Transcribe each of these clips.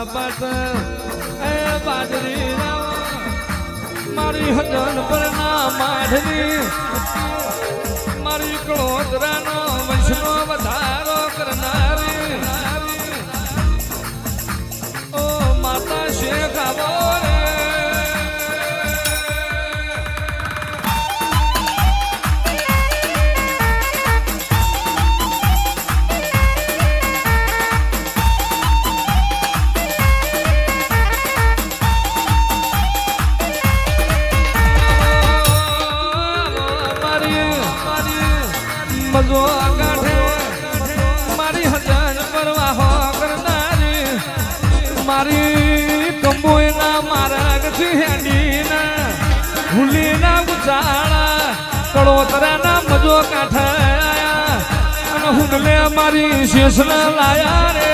આખા પાટ એ બાજરી મારી હજન પર ના માઢની મારી કળોતરાનો વંશનો વધારો કરનારી ઓ માતા શેખ આવો રે મજો કાઢે મારી હજાર પરવાહો કરનારી મારી કંબોયના મારા હેડીના હુલીના ગુચાળા કળોતરાના મજો કાઠાયા અને હુંડલે મારી શેષના લાયા રે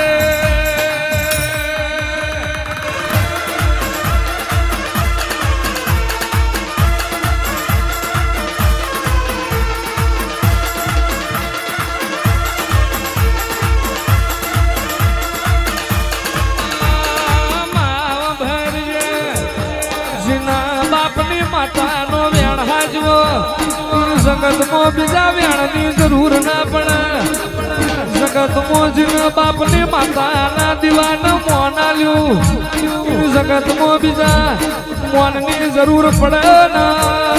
માતાનો વેણ હાજવો જગતમાં બીજા વેણની જરૂર ના પડે જગતમાં જીના બાપની માતાના દીવાના મોન આલ્યું જગતમાં બીજા મોનની જરૂર પડે ના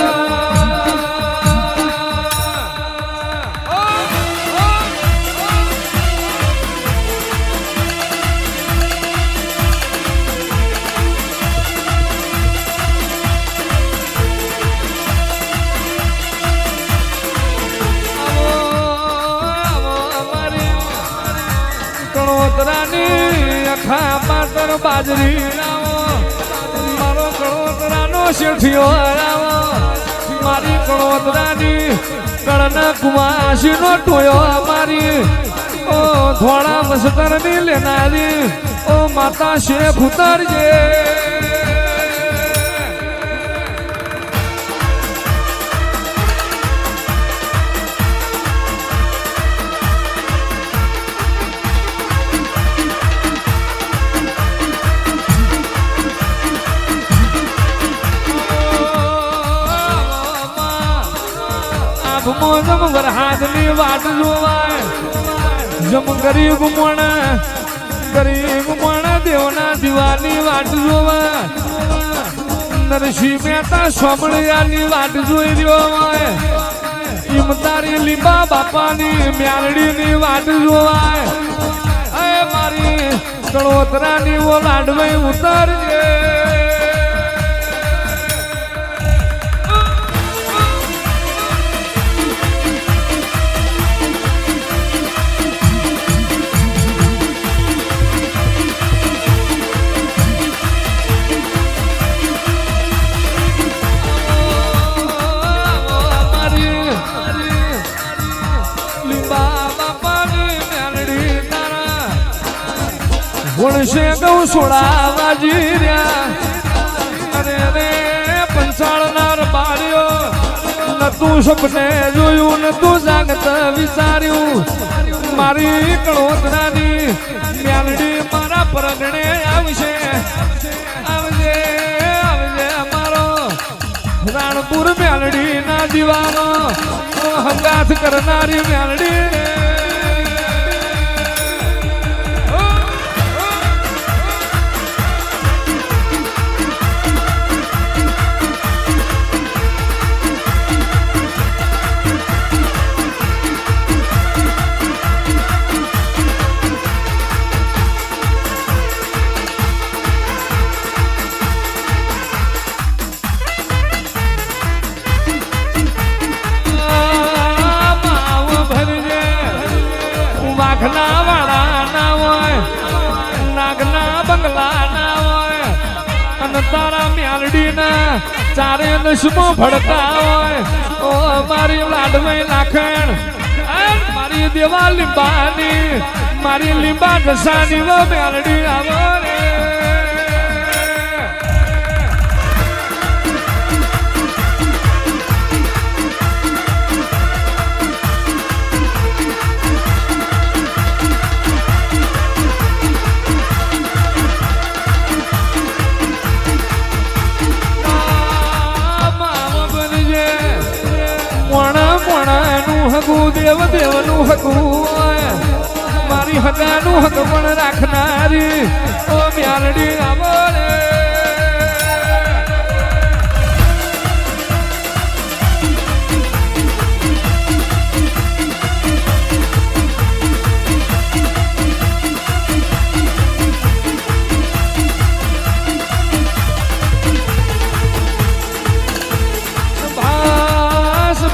કળોતરાની અખા પાતર બાજરી મારો કળોતરાનો શેઠિયો આવો મારી કળોતરાની કળના કુવાસીનો ટોયો મારી ઓ ધોળા મસ્તરની લેનારી ઓ માતા શેખ ઉતરજે જમ વરહાદની વાટ જોવાય જમ ગરીબ મણ દેવના દીવાની વાટ જોવાય નરસિંહ મહેતા સોમળિયાની વાટ જોઈ રહ્યો હોય ઈમતારી લીંબા બાપાની મ્યાલડીની વાટ જોવાય એ મારી કળોતરાની ઓ લાડવે ઉતરજે ગુણશે ગૌ સોળા જીર્યા અરે રે પંચાળનાર બાળ્યો નતું સપને જોયું નતું જાગત વિચાર્યું મારી કળોતરાની મ્યાલડી મારા પરગણે આવશે આવજે આવજે અમારો રાણપુર મ્યાલડી ના દીવાનો હંગાથ કરનારી મ્યાલડી વાઘના વાળા ના હોય નાગના બંગલા ના હોય અને તારા મ્યાલડી ના ચારે નશમો ભડકા હોય ઓ મારી લાડવાઈ લાખણ મારી દેવા લીંબાની મારી લીંબા દશાની મ્યાલડી આવો રે હકું દેવ દેવનું હકું મારી હગાનું હક પણ રાખનારી ઓ મ્યાલડી આવો રે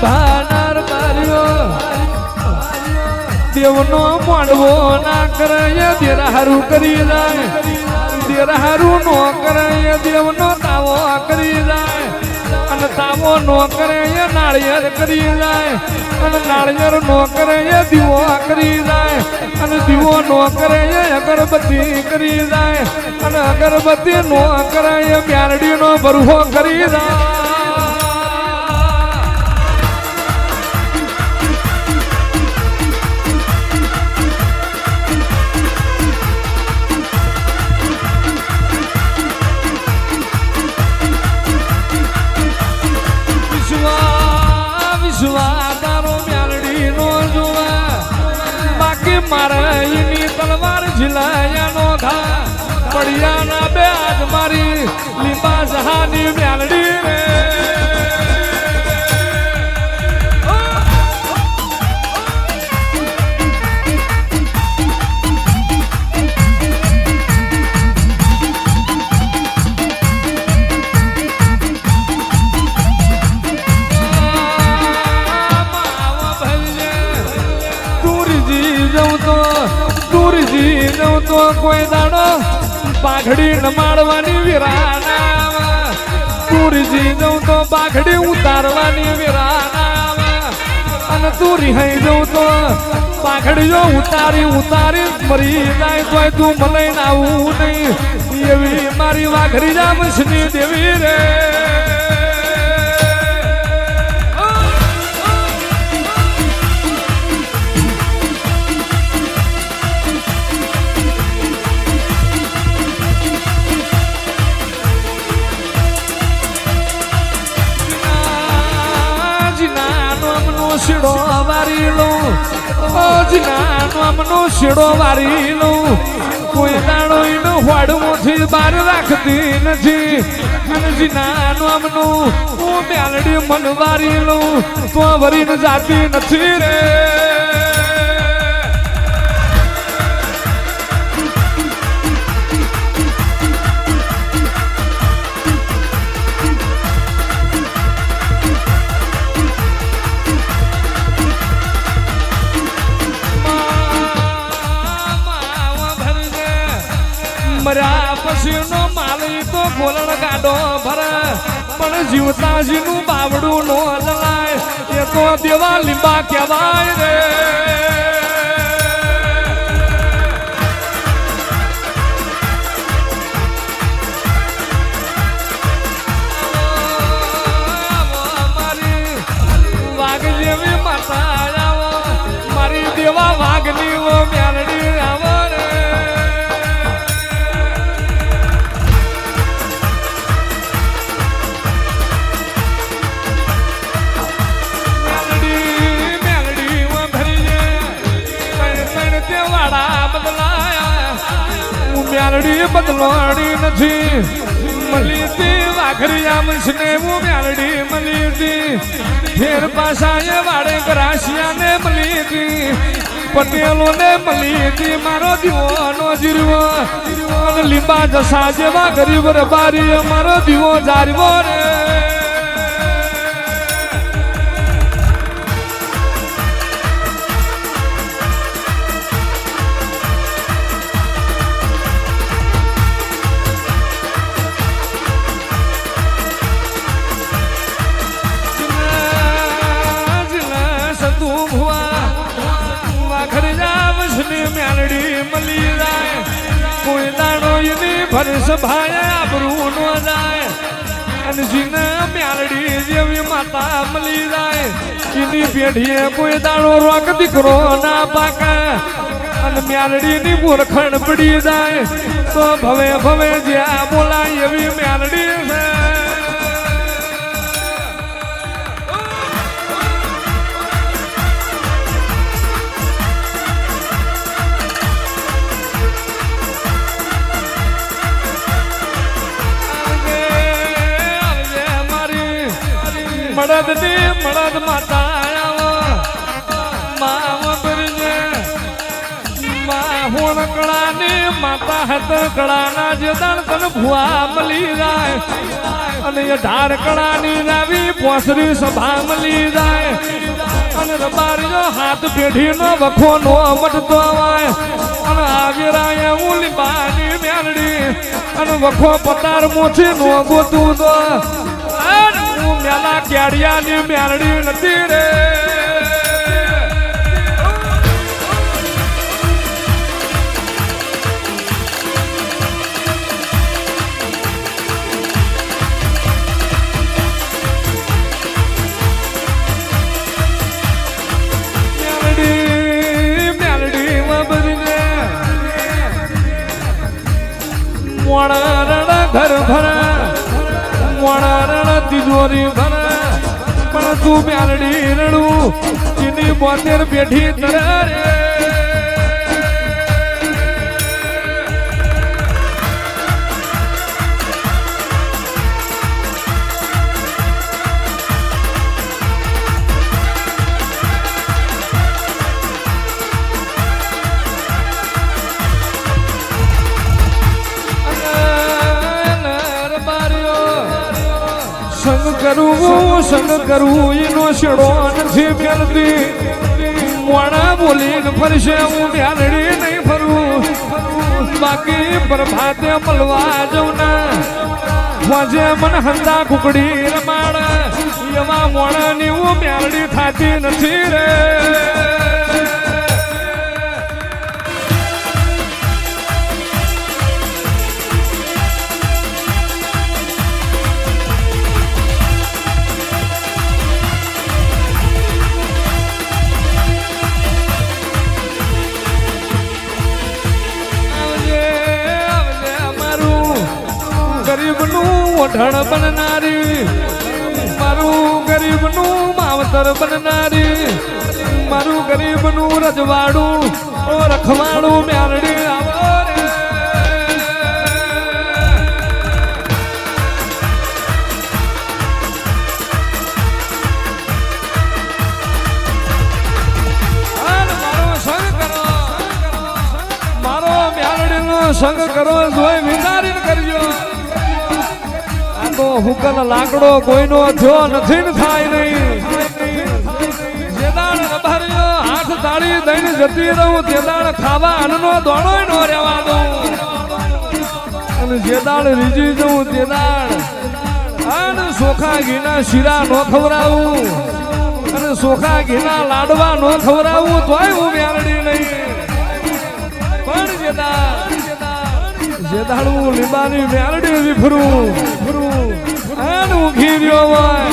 ભાનાર માર્યો દેવનો માંડવો ના કરે દેરાહારું કરી જાય દેરાહારું નો કરે દેવનો તાવો કરી જાય અને તાવો નો કરે નાળિયેર કરી જાય અને નાળિયેર નો કરે દીવો કરી જાય અને દીવો નો કરે અગરબત્તી કરી જાય અને અગરબત્તી નો કરે મ્યાલડી નો બરહો કરી જાય મારાની તલવાર ઝીલાયાનો ઘા પડિયાના બે આજ મારી લીંબા જહાની મ્યાલડી રે તો કોઈ દાડો પાઘડી નમાડવાની વિરાના તુરજી જઉં તો પાઘડી ઉતારવાની વિરાના અને તું રિહાઈ જઉં તો પાઘડીઓ ઉતારી મરી જાય તોય તું મને આવું નહીં એવી મારી વાઘરી જામસની દેવી રે શેડો વારી લઉં ઓ જીના નામનો શેડો વારી લઉં કોઈ દાડો એનો હોડમાંથી બહાર રાખતી નથી અને જીના નામનું હું મ્યાલડી મન વારી લઉં તો વરીને જાતી નથી રે મર્યા પછીનો માલી તો ગોલણ ગાડો ભરે પણ જીવતાજીનું બાવડું નો લલાય એ તો દેવા લીંબા કહેવાય રે મારી વાઘ જેવી માતા આવો મારી દેવા વાઘની ઓ મ્યાલડી આવો મ્યાલડી બદલાણી નથી મળી હતી વાઘરી આમસને હું મ્યાલડી મળી હતી ફેર પાછા વાડે ગ્રાસિયા ને મળી હતી પટેલો ને મળી હતી મારો દીવો નો જીરવો અને લીંબા જસા જેવા ગરીબ રબારી મારો દીવો જારવો રે મ્યાલડી મળી જાય કોઈ દાડો એની ભરસ ભાઈ આબરૂ નો જાય અને જીને મ્યાલડી જેવી માતા મળી જાય એની પેઢીએ કોઈ દાડો રોક દીકરો ના પાકે અને મ્યાલડી ની મૂર્ખણ પડી જાય તો ભવે ભવે જ્યાં બોલાય એવી મ્યાલડી છે મળદ માતા માવ બરજે મા હોણ કળાની માતા હત કળાના જે દાણ તન ભુવા મળી જાય અને એ ઢાર કળાની નાવી પોસરી સભા મળી જાય અને રબારીઓ હાથ પેઢીનો વખો નો મટતો આવે અને આવીરાય હું લીંબાની મેલડી અને વખો પતાર મોછી નો ગોતું તો હું મેલા કેડિયાની મેલડી નથી રે ઘર ભર મોણ તિજોરી ભર પણ તું મ્યાલડી રડું ચીની 72 પેઢી તરે સંગ કરું એનો શેડો નથી મેલતી મોણા બોલીને ફરશે હું મ્યાલડી નહીં ફરું બાકી પ્રભાતે મળવા જવું ના વાજે મન હંદા કુકડી રમાડ એવા મોણાની હું મ્યાલડી થાતી નથી રે ગરીબનું ઓઢણ બનનારી મારું ગરીબનું માવતર બનનારી મારું ગરીબનું રજવાડું રખવાડું મ્યાલડી આવો રે મારો મ્યાલડીનો સંગ કરો જોઈ વિચારીને કરજો હુકલ લાકડો કોઈનો થયો નથી ને થાય નહીં જે દાણ રબારીઓ હાથ તાળી દઈને જતી રહું તે દાણ ખાવા અન્નનો દોણો નો રહેવા દઉં અને જે દાણ રીજી જવું તે દાણ અને સોખા ઘીના શીરા નો ખવડાવું અને સોખા ઘીના લાડવા નો ખવડાવું તોય હું મ્યાલડી નહીં પણ જે દાડું લીંબાની મ્યાલડી વિફરું આનું ઘીર્યો હોય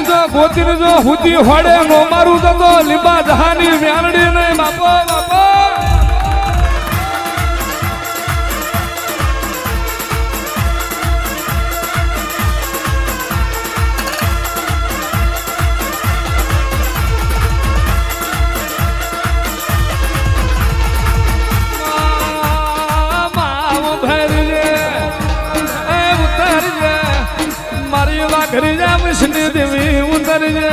જો ગોતીને જો હુતી હોડે નો મારું તો લીંબા જહાની મ્યાલડી નહીં બાપો બાપો ઘરી જા વિષ્ણુ દેવી ઉતરજે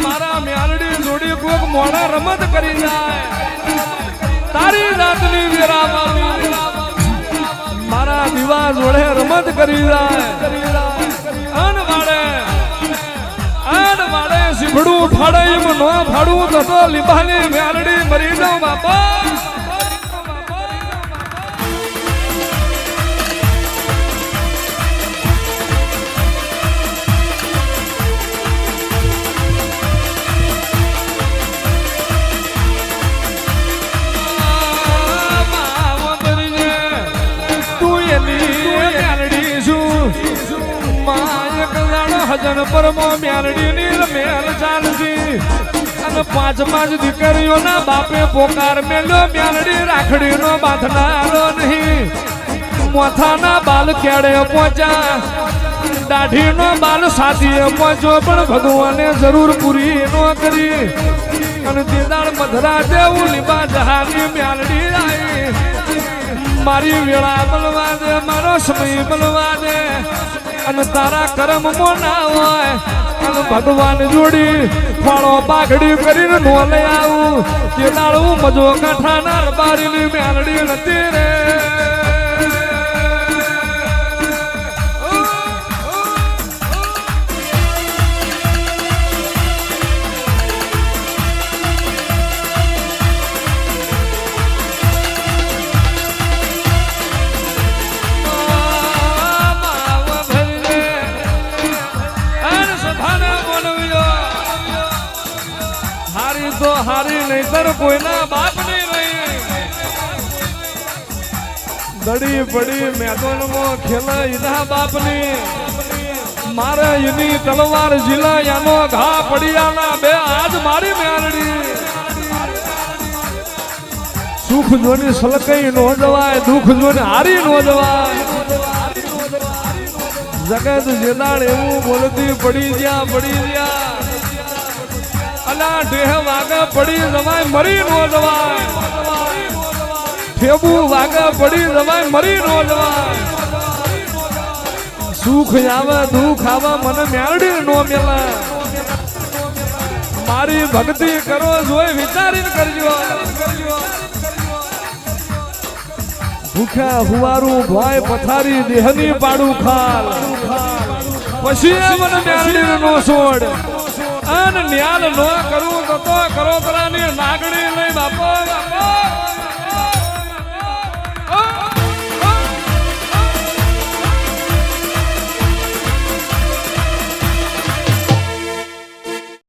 મારા મ્યાલડી જોડી કોક મોડા રમત કરી જાય તારી જાતની વેરા મારા દીવા જોડે રમત કરી જાય અન વાળે સીભડું ફાડે એમ નો ફાડું તો લીંબાની મ્યાલડી મરી જાઉં બાપા હજન પરમો મ્યાલડી ની રમેલ ચાલતી અને 5 દીકરીઓના બાપે પોકાર મેલ્યો મ્યાલડી રાખડી નો બાંધનારો નહીં મોથાના બાલ કેડે પહોંચ્યા દાઢી નો બાલ સાધીએ પહોંચ્યો પણ ભગવાને જરૂર પૂરી નો કરી અને તે દાળ મધરા દેવું લીંબા જહાની મ્યાલડી આવી મારી વેળા બલવા દે મારો સમય બલવા દે અને તારા કર્મ ના હોય અને ભગવાન જોડી ફળો પાઘડી કરીને નો લઈ આવું કે દાળું મજો કાઠાના બારીની મેલડી નથી રે તો હારી નહીતર કોઈના બાપ નહીં રહી દડી પડી મેદાનમાં ખેલા એના બાપની મારે એની તલવાર જીલા એનો ઘા પડિયાના બે આજ મારી મેરડી સુખ જોની સલકઈ નો જવાય દુઃખ જોને હારી નો જવાય જગત જેદાડ એવું બોલતી પડી ગયા અલા દેહ વાગા પડી જવાય મરી નો જવાય ઠેબુ વાગા પડી જવાય મરી નો જવાય સુખ આવે દુઃખ આવે મને મેળડી નો મેલા મારી ભક્તિ કરો જોઈ વિચારીને કરજો ભૂખ્યા હુવારું ભાઈ પથારી દેહની પાડું ખાલ પછી મને મેળડી નો છોડ અન ન્યાલ નો કરું તો કરોતરાની નાગડી